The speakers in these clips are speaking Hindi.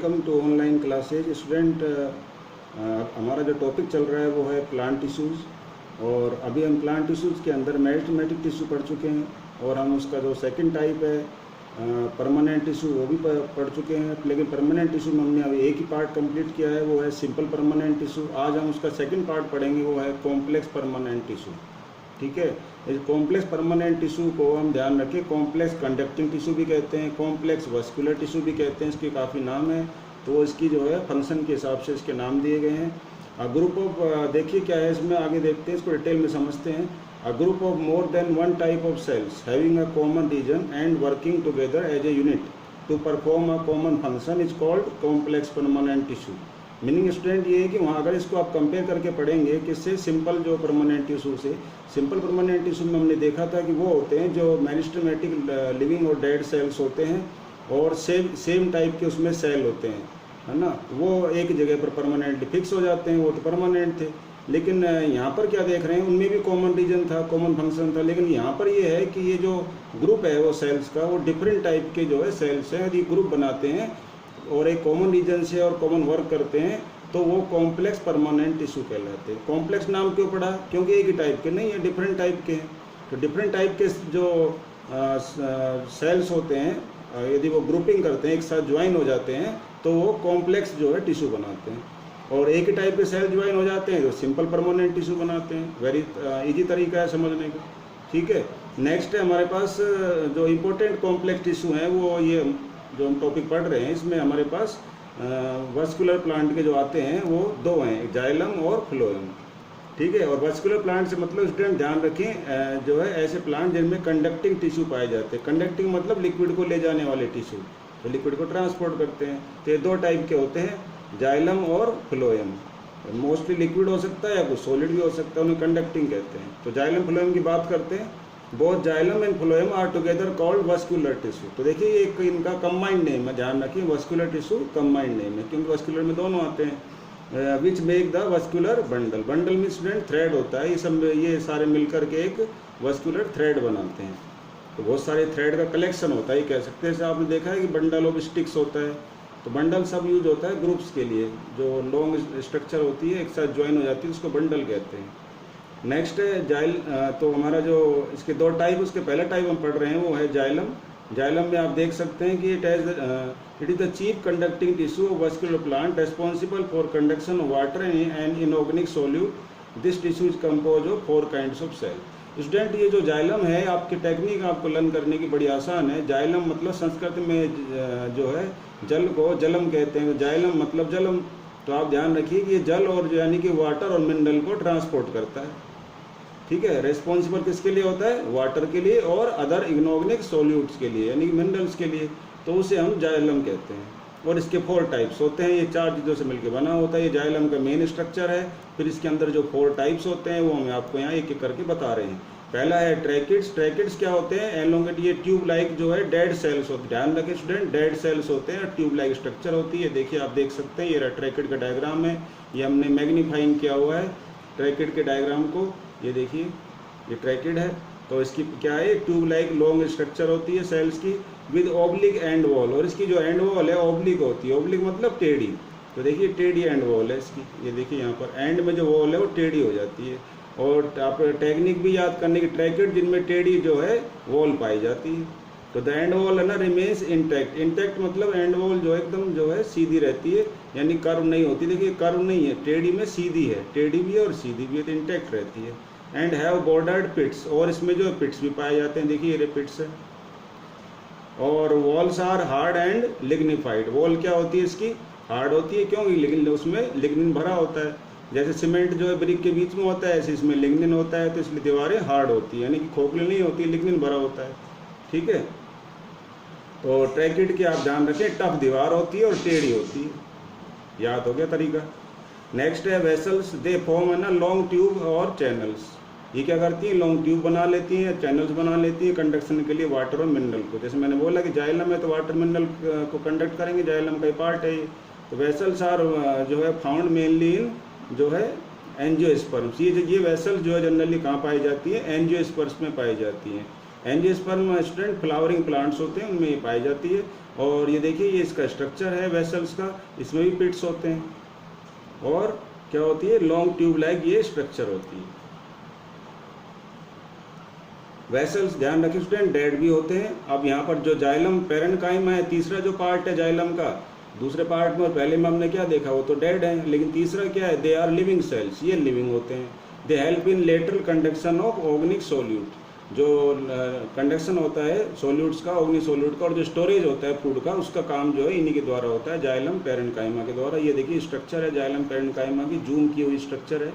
Welcome to online classes student. हमारा जो टॉपिक चल रहा है वो है प्लांट टिश्यूज़, और अभी हम प्लांट टिश्यूज़ के अंदर मेरिस्टेमेटिक टिश्यू पढ़ चुके हैं, और हम उसका जो सेकंड टाइप है परमानेंट टिश्यू वो भी पढ़ चुके हैं। लेकिन परमानेंट टिश्यू में हमने अभी एक ही पार्ट कंप्लीट किया है, वो है सिंपल परमानेंट टिश्यू। आज हम उसका सेकंड पार्ट पढ़ेंगे, वो है कॉम्प्लेक्स परमानेंट टिश्यू। ठीक है, इस कॉम्प्लेक्स परमानेंट टिश्यू को हम ध्यान रखें, कॉम्प्लेक्स कंडक्टिंग टिश्यू भी कहते हैं, कॉम्प्लेक्स वस्कुलर टिश्यू भी कहते हैं। इसके काफ़ी नाम है, तो इसकी जो है फंक्शन के हिसाब से इसके नाम दिए गए हैं। ग्रुप ऑफ देखिए क्या है इसमें, आगे देखते हैं, इसको डिटेल में समझते हैं। A group of more than one type of cells having a common region and working together as a unit to perform a common function is called complex permanent tissue। Meaning student ये है कि वहाँ अगर इसको आप कंपेयर करके पढ़ेंगे किससे, सिंपल जो परमानेंट टिश्यू से। सिंपल परमानेंट टिश्यू में हमने देखा था कि वो होते हैं जो मेरिस्टेमेटिक लिविंग और डेड सेल्स होते हैं, और सेम टाइप के उसमें सेल होते हैं, है ना। वो एक जगह पर परमानेंटली फिक्स हो जाते हैं, वो तो परमानेंट थे। लेकिन यहाँ पर क्या देख रहे हैं, उनमें भी कॉमन रीजन था, कॉमन फंक्शन था। लेकिन यहाँ पर ये है कि ये जो ग्रुप है वो सेल्स का, वो डिफरेंट टाइप के जो है सेल्स हैं, यदि ग्रुप बनाते हैं और एक कॉमन रीजन से और कॉमन वर्क करते हैं तो वो कॉम्प्लेक्स परमानेंट टिश्यू कहलाते हैं। कॉम्प्लेक्स नाम क्यों पड़ा, क्योंकि एक ही टाइप के नहीं है, डिफरेंट टाइप के हैं। तो डिफरेंट टाइप के जो सेल्स होते हैं, यदि वो ग्रुपिंग करते हैं, एक साथ ज्वाइन हो जाते हैं, तो वो कॉम्प्लेक्स जो है टिश्यू बनाते हैं। और एक ही टाइप के सेल ज्वाइन हो जाते हैं तो सिंपल परमानेंट टिश्यू बनाते हैं। वेरी इजी तरीका है समझने का। ठीक है, नेक्स्ट है हमारे पास जो इम्पोर्टेंट कॉम्प्लेक्स टिश्यू हैं, वो ये जो हम टॉपिक पढ़ रहे हैं, इसमें हमारे पास वस्कुलर प्लांट के जो आते हैं वो दो हैं, जाइलम और फ्लोएम। ठीक है, और वस्कुलर प्लांट से मतलब स्टूडेंट ध्यान रखें, जो है ऐसे प्लांट जिनमें कंडक्टिंग टिश्यू पाए जाते हैं। कंडक्टिंग मतलब लिक्विड को ले जाने वाले टिश्यू, तो लिक्विड को ट्रांसपोर्ट करते हैं। तो ये दो टाइप के होते हैं, जाइलम और फ्लोएम। मोस्टली लिक्विड हो सकता है या कुछ सॉलिड भी हो सकता है, उन्हें कंडक्टिंग कहते हैं। तो जाइलम फ्लोएम की बात करते हैं। Both xylem and phloem are together called vascular tissue. तो देखिए एक इनका कंबाइंड नेम है, ध्यान रखिए, वस्कुलर टिश्यू कंबाइंड नेम है, क्योंकि वस्कुलर में दोनों आते हैं। Which make the vascular bundle. Bundle में स्टूडेंट थ्रेड होता है, ये सब ये सारे मिलकर के एक वस्कुलर थ्रेड बनाते हैं। तो बहुत सारे थ्रेड का कलेक्शन होता है, ये कह सकते हैं। जैसे आपने देखा है कि बंडल ऑफ स्टिक्स होता है, तो बंडल सब यूज होता है ग्रुप्स के लिए, जो लॉन्ग स्ट्रक्चर होती है एक साथ ज्वाइन हो जाती है, उसको बंडल कहते हैं। नेक्स्ट है जाइल। तो हमारा जो इसके दो टाइप, उसके पहला टाइप हम पढ़ रहे हैं वो है जाइलम। जाइलम में आप देख सकते हैं कि it is the chief conducting tissue of vascular plant responsible for conduction of water and inorganic solute. This tissue is compose of 4 kinds of cell. Student ये जो जाइलम है, आपकी टेक्निक आपको लर्न करने की बड़ी आसान है। जाइलम मतलब संस्कृत में जो है जल को जलम कहते हैं, जाइलम मतलब जलम। तो आप ध्यान रखिए कि ये जल और यानी कि वाटर और मिनरल को ट्रांसपोर्ट करता है। ठीक है, रेस्पॉन्सिबल किसके लिए होता है, वाटर के लिए और अदर इनऑर्गेनिक सॉल्यूट्स के लिए, यानी कि मिनरल्स के लिए, तो उसे हम जाइलम कहते हैं। और इसके 4 टाइप्स होते हैं, ये 4 चीज़ों से मिलकर बना होता है। ये जाइलम का मेन स्ट्रक्चर है। फिर इसके अंदर जो 4 टाइप्स होते हैं वो मैं आपको यहाँ एक एक करके बता रहे हैं। पहला है ट्रैकिड्स। ट्रैकिड्स क्या होते हैं, एलोंगेट, ये ट्यूब लाइक जो है डेड सेल्स होते हैं। ध्यान रखें स्टूडेंट, डेड सेल्स होते हैं, ट्यूब लाइक स्ट्रक्चर होती है। देखिए आप देख सकते हैं, ये ट्रैकिड का डायग्राम है, ये हमने मैग्नीफाइंग किया हुआ है ट्रैकिड के डायग्राम को। ये देखिए ये ट्रैकिड है, तो इसकी क्या है, ट्यूब लाइक लॉन्ग स्ट्रक्चर होती है सेल्स की, विद ओब्लिक एंड वॉल। और इसकी जो एंड वॉल है ओब्लिक होती है, ओब्लिक मतलब टेढ़ी। तो देखिए टेढ़ी एंड वॉल है इसकी, ये देखिए यहाँ पर एंड में जो वॉल है वो टेढ़ी हो जाती है। और आप टेक्निक भी याद करने की, ट्रैकिड जिनमें टेढ़ी जो है वॉल पाई जाती है। तो द एंड वॉल है ना रिमेन्स इंटैक्ट। इंटैक्ट मतलब एंड वॉल जो एकदम जो है सीधी रहती है, यानी कर्व नहीं होती। देखिए कर्व नहीं है, टेढ़ी में सीधी है, टेढ़ी भी है और सीधी भी है, तो इंटैक्ट रहती है। एंड हैव बॉर्डर्ड पिट्स, और इसमें जो पिट्स भी पाए जाते हैं, देखिए ये पिट्स है। और walls are hard and lignified. Wall क्या होती है इसकी, हार्ड होती है, क्योंकि लेकिन उसमें लिग्निन भरा होता है। जैसे सीमेंट जो है ब्रिक के बीच में होता है, ऐसे इसमें लिग्निन होता है, तो इसलिए दीवारें हार्ड होती है, यानी कि खोखली नहीं होती, लिग्निन भरा होता है। ठीक है, तो ट्रैकिड की आप ध्यान रखें, टफ दीवार होती है और टेढ़ी होती है। याद हो गया तरीका। नेक्स्ट है वेसल्स। दे फॉर्म है ना लॉन्ग ट्यूब और चैनल्स। ये क्या करती हैं, लॉन्ग ट्यूब बना लेती हैं, चैनल्स बना लेती हैं कंडक्शन के लिए वाटर और मिनरल को। जैसे मैंने बोला कि जाइलम है तो वाटर मिनरल को कंडक्ट करेंगे, जाइलम का पार्ट है ये। तो वेसल्स आर जो है फाउंड मेनली इन जो है एंजियोस्पर्म्स। ये वेसल जो है जनरली कहाँ पाई जाती है, एंजियोस्पर्म्स में पाई जाती हैं। एंजियोस्पर्म स्टूडेंट फ्लावरिंग प्लांट्स होते हैं, उनमें ये पाई जाती है। और ये देखिए ये इसका स्ट्रक्चर है वेसल्स का, इसमें भी पिट्स होते हैं और क्या होती है लॉन्ग ट्यूब लाइक ये स्ट्रक्चर होती है। वेसल्स ध्यान रखिए स्टूडेंट डेड भी होते हैं। अब यहाँ पर जो जाइलम पेरेन्काइमा है, तीसरा जो पार्ट है जाइलम का, दूसरे पार्ट में और पहले में हमने क्या देखा वो तो डेड है, लेकिन तीसरा क्या है दे आर लिविंग सेल्स, ये लिविंग होते हैं। They help in lateral conduction of organic solute, जो कंडक्शन होता है सोल्यूट्स का, ऑर्गेनिक सोल्यूट का, और जो स्टोरेज होता है फूड का, उसका काम जो है इन्हीं के द्वारा होता है, जाइलम पेरेन्काइमा के द्वारा। ये देखिए स्ट्रक्चर है जाइलम पेरेन्काइमा की, जूम की हुई स्ट्रक्चर है,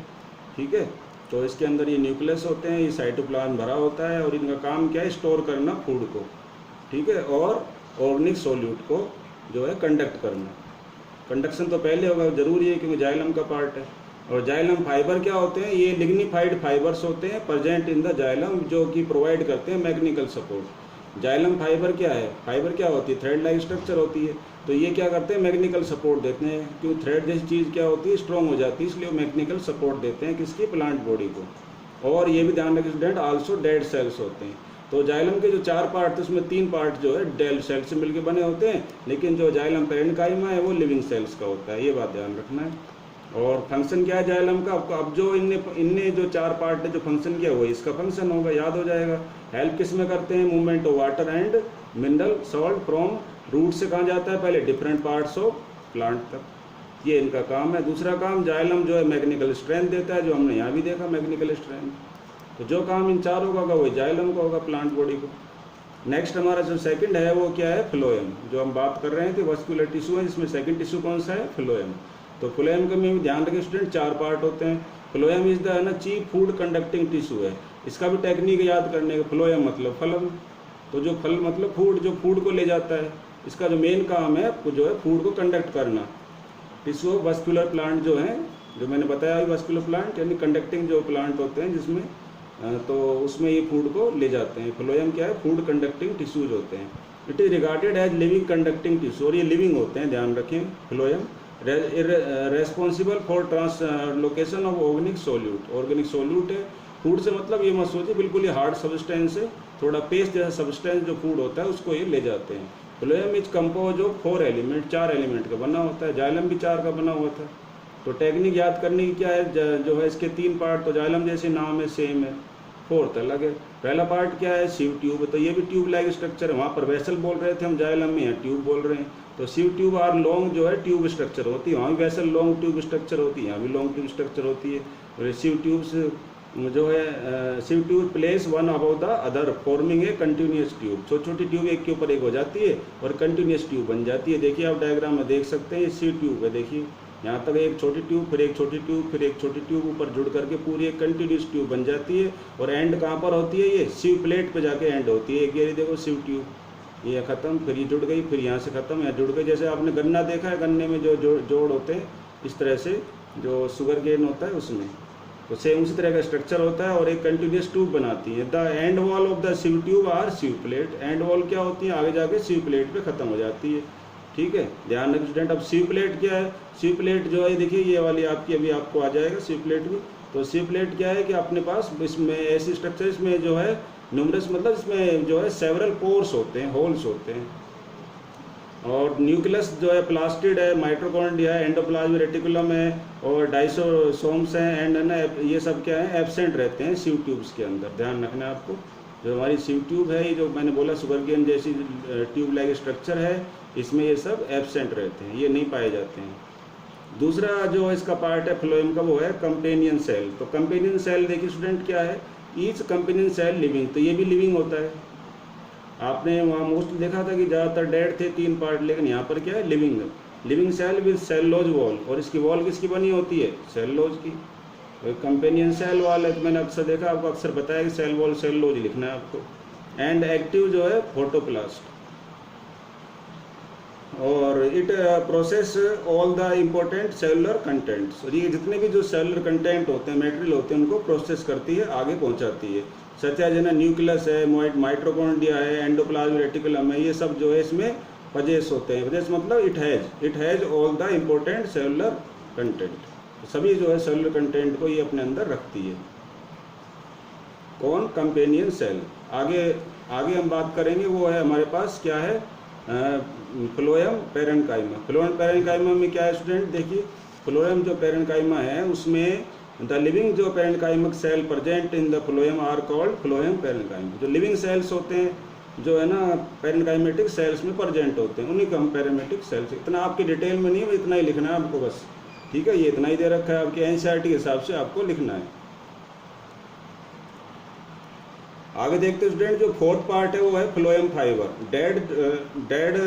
ठीक है। तो इसके अंदर ये न्यूक्लियस होते हैं, ये साइटोप्लाज्म भरा होता है और इनका काम क्या है स्टोर करना फूड को, ठीक है, और ऑर्गेनिक सोल्यूट को जो है कंडक्ट करना। कंडक्शन तो पहले होगा जरूरी है क्योंकि जाइलम का पार्ट है। और जाइलम फाइबर क्या होते हैं, ये लिग्निफाइड फाइबर्स होते हैं प्रेजेंट इन द जाइलम, जो कि प्रोवाइड करते हैं मैकेनिकल सपोर्ट। जाइलम फाइबर क्या है, फाइबर क्या होती है थ्रेड लाइक स्ट्रक्चर होती है, तो ये क्या करते हैं मैकेनिकल सपोर्ट देते हैं, क्योंकि थ्रेड जैसी चीज़ क्या होती है स्ट्रॉन्ग हो जाती है, इसलिए वो मैकेनिकल सपोर्ट देते हैं किसकी प्लांट बॉडी को। और ये भी ध्यान रखिए स्टूडेंट आल्सो डेड सेल्स होते हैं। तो जाइलम के जो 4 पार्ट थे उसमें 3 पार्ट जो है डेड सेल से मिलकर बने होते हैं, लेकिन जो जाइलम पेरेन्काइमा है वो लिविंग सेल्स का होता है, ये बात ध्यान रखना है। और फंक्शन क्या है जाइलम का, अब जो इनने जो 4 पार्ट है जो फंक्शन किया हुआ है इसका फंक्शन होगा, याद हो जाएगा। हेल्प किस में करते हैं, movement of water and mineral salt from root से कहाँ जाता है पहले डिफरेंट पार्ट्स ऑफ प्लांट तक, ये इनका काम है। दूसरा काम जाइलम जो है मैकेनिकल स्ट्रेंथ देता है, जो हमने यहाँ भी देखा मैकेनिकल स्ट्रेंथ। तो जो काम इन चारों का होगा वही जाइलम का होगा प्लांट बॉडी को। नेक्स्ट हमारा जो सेकंड है वो क्या है फ्लोएम, जो हम बात कर रहे हैं कि वस्कुलर टिश्यू है, जिसमें सेकंड टिश्यू कौन सा है फ्लोएम। तो फ्लोएम का में भी ध्यान रखें स्टूडेंट 4 पार्ट होते हैं। Phloem is the chief food conducting tissue है, इसका भी टेक्निक याद करने का। फ्लोएम मतलब फलम, तो जो फल मतलब फूड, जो फूड को ले जाता है, इसका जो मेन काम है जो है फूड को कंडक्ट करना। टिश्यू ऑफ वस्कुलर प्लांट जो है, जो मैंने बताया वस्कुलर प्लांट यानी कंडक्टिंग जो प्लांट होते हैं जिसमें तो उसमें ये फूड को ले जाते हैं। फ्लोएम क्या है फूड कंडक्टिंग टिश्यूज होते हैं। It is regarded as living conducting tissue, और ये लिविंग होते हैं ध्यान रखें। Phloem responsible for translocation of organic solute, organic solute है फूड से मतलब ये मत सोचिए बिल्कुल ही हार्ड सब्सटेंस है, थोड़ा पेस्ट जैसा सब्सटेंस जो फूड होता है उसको ये ले जाते हैं। Phloem is compose of 4 element, 4 element का बना होता है। जाइलम भी 4 का बना हुआ था। तो टेक्निक याद करने की क्या है, जो है इसके 3 पार्ट, तो जाइलम जैसे नाम है सेम है, 4th अलग है। पहला पार्ट क्या है सीव ट्यूब, तो ये भी ट्यूब लाइक स्ट्रक्चर है, वहाँ पर वेसल बोल रहे थे हम, जाइलम में यहाँ ट्यूब बोल रहे हैं। तो सीव ट्यूब आर लॉन्ग जो है ट्यूब स्ट्रक्चर होती है, वहाँ भी वेसल लॉन्ग ट्यूब स्ट्रक्चर होती है, यहाँ भी लॉन्ग ट्यूब स्ट्रक्चर होती है। और सीव ट्यूब्स जो है sieve tube place one about the other forming a continuous tube, छोटी छोटी ट्यूब एक के ऊपर एक हो जाती है और कंटिन्यूस ट्यूब बन जाती है। देखिए आप डायग्राम में देख सकते हैं ये सीव ट्यूब है, देखिए यहाँ तक एक छोटी ट्यूब, फिर एक छोटी ट्यूब, फिर एक छोटी ट्यूब, ऊपर जुड़ करके पूरी एक कंटिन्यूस ट्यूब बन जाती है। और एंड कहाँ पर होती है, ये सीव प्लेट पे जाके एंड होती है। एक ये देखो सीव ट्यूब, ये ख़त्म, फिर ये जुड़ गई, फिर यहाँ से ख़त्म, यहाँ जुड़ गई। जैसे आपने गन्ना देखा है, गन्ने में जो जोड़ होते हैं इस तरह से, जो शुगर केन होता है उसमें, तो सेम उसी तरह का स्ट्रक्चर होता है और एक कंटिन्यूस ट्यूब बनाती है। The end wall of the sieve tube are sieve plate, end wall क्या होती है आगे जाके सीव प्लेट पे ख़त्म हो जाती है, ठीक है, ध्यान रखिए स्टूडेंट। अब सीव प्लेट क्या है, सीव प्लेट जो है देखिए ये वाली आपकी अभी आपको आ जाएगा सीव प्लेट भी। तो सीव प्लेट क्या है कि अपने पास इसमें ऐसी स्ट्रक्चर, इसमें जो है न्यूमरस मतलब इसमें जो है सेवरल पोर्स होते हैं, होल्स होते हैं। और न्यूक्लियस जो है प्लास्टिड है, माइटोकॉन्ड्रिया है, एंडोप्लाज्मिक रेटिकुलम है और डाइसोसोम्स हैं, एंड ना ये सब क्या है एब्सेंट रहते हैं सीव ट्यूब्स के अंदर। ध्यान रखना है आपको, जो हमारी सीव ट्यूब है, ये जो मैंने बोला शुगर केन जैसी ट्यूब लाइक स्ट्रक्चर है, इसमें ये सब एब्सेंट रहते हैं, ये नहीं पाए जाते हैं। दूसरा जो इसका पार्ट है फ्लोएम का वो है कंपेनियन सेल। तो कंपेनियन सेल देखिए स्टूडेंट क्या है, ईच कंपेनियन सेल लिविंग, तो ये भी लिविंग होता है। आपने वहाँ मोस्टली देखा था कि ज़्यादातर डेड थे 3 पार्ट, लेकिन यहाँ पर क्या है living, living cell with cellulose wall, और इसकी वॉल किसकी बनी होती है सेलुलोज की। तो कंपेनियन सेल वॉल है, तो मैंने अक्सर देखा, आपको अक्सर बताया कि सेल वॉल सेलुलोज लिखना है आपको। एंड एक्टिव जो है फोटोप्लास्ट, और it process all the important cellular contents, और ये जितने भी जो सेलुलर कंटेंट होते हैं, मटेरियल होते हैं, उनको प्रोसेस करती है, आगे पहुंचाती है। सत्या जना न्यूक्लियस है, माइटोकॉन्ड्रिया है, एंडोप्लाज्मिक रेटिकुलम है, ये सब जो है इसमें पजेस होते हैं। पजेस मतलब it has all the important cellular content, सभी जो है सेलुलर कंटेंट को ये अपने अंदर रखती है। कौन कंपेनियन सेल, आगे हम बात करेंगे, वो है हमारे पास क्या है फ्लोएम पेरेन्काइमा। फ्लोएम पेरेन्काइमा में क्या है स्टूडेंट, देखिए फ्लोएम जो पेरेन्काइमा है उसमें द लिविंग जो parenchymic cell present in the phloem are called phloem parenchyma. जो लिविंग सेल्स होते हैं जो है ना पेरेन्काइमेटिक सेल्स में प्रेजेंट होते हैं उन्हीं को हम पेरेमेटिक सेल्स। इतना आपकी डिटेल में नहीं है, इतना ही लिखना है आपको बस, ठीक है। ये इतना ही दे रखा है आपके एनसीईआरटी के हिसाब से आपको लिखना है। आगे देखते हैं स्टूडेंट, जो फोर्थ पार्ट है वो है फ्लोएम फाइबर। डेड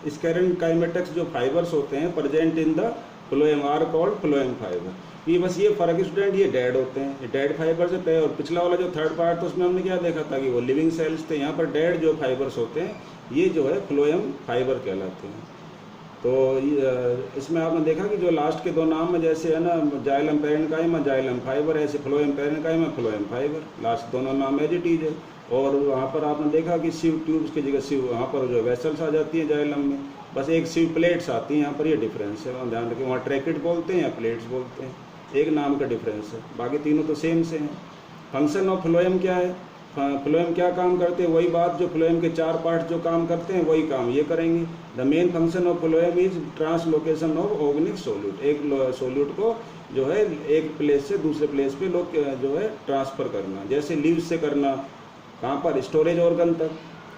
स्केरेन्काइमेटिक्स जो फाइबर्स होते हैं present in the phloem are called phloem fibre. ये बस ये फर्क स्टूडेंट, ये डेड होते हैं, ये डेड फाइबर से पे। और पिछला वाला जो थर्ड पार्ट था उसमें हमने क्या देखा था कि वो लिविंग सेल्स थे। यहाँ पर डेड जो फाइबर्स होते हैं ये जो है फ्लोएम फाइबर कहलाते हैं। तो इसमें आपने देखा कि जो लास्ट के दो नाम में जैसे है ना जाइलम पेरेन्काइमा जाइलम फाइबर, ऐसे phloem parenchyma phloem fibre, last दोनों नाम एज इट इज है। और वहाँ पर आपने देखा कि सिव ट्यूब्स की जगह सिव वहाँ पर जो वेसल्स आ जाती है जाइलम में, बस एक सिव प्लेट्स आती हैं यहाँ पर, ये डिफरेंस है, वहाँ ध्यान रखें। वहाँ ट्रैकेट बोलते हैं या प्लेट्स बोलते हैं, एक नाम का डिफरेंस है, बाकी तीनों तो सेम से हैं। फंक्शन ऑफ फ्लोएम क्या है, फ्लोएम क्या काम करते हैं, वही बात जो फ्लोएम के 4 पार्ट जो काम करते हैं वही काम ये करेंगे। The main function of phloem is translocation of organic solute. एक सोल्यूट को जो है एक प्लेस से दूसरे प्लेस पे लोग जो है ट्रांसफ़र करना, जैसे लीव्स से करना, कहाँ पर स्टोरेज ऑर्गन तक,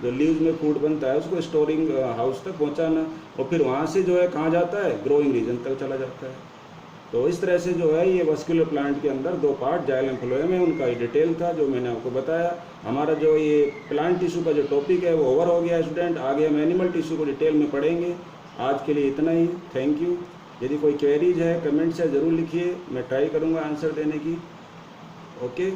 जो लीव्स में फूड बनता है उसको स्टोरिंग हाउस तक पहुँचाना, और फिर वहाँ से जो है कहाँ जाता है, ग्रोइंग रीजन तक चला जाता है। तो इस तरह से जो है ये वस्कुलर प्लांट के अंदर 2 पार्ट जाइलम फ्लोएम है, उनका ये डिटेल था जो मैंने आपको बताया। हमारा जो ये प्लांट टिश्यू का जो टॉपिक है वो ओवर हो गया स्टूडेंट। आगे हम एनिमल टिश्यू को डिटेल में पढ़ेंगे। आज के लिए इतना ही, थैंक यू। यदि कोई क्वेरीज है कमेंट से ज़रूर लिखिए, मैं ट्राई करूँगा आंसर देने की। ओके।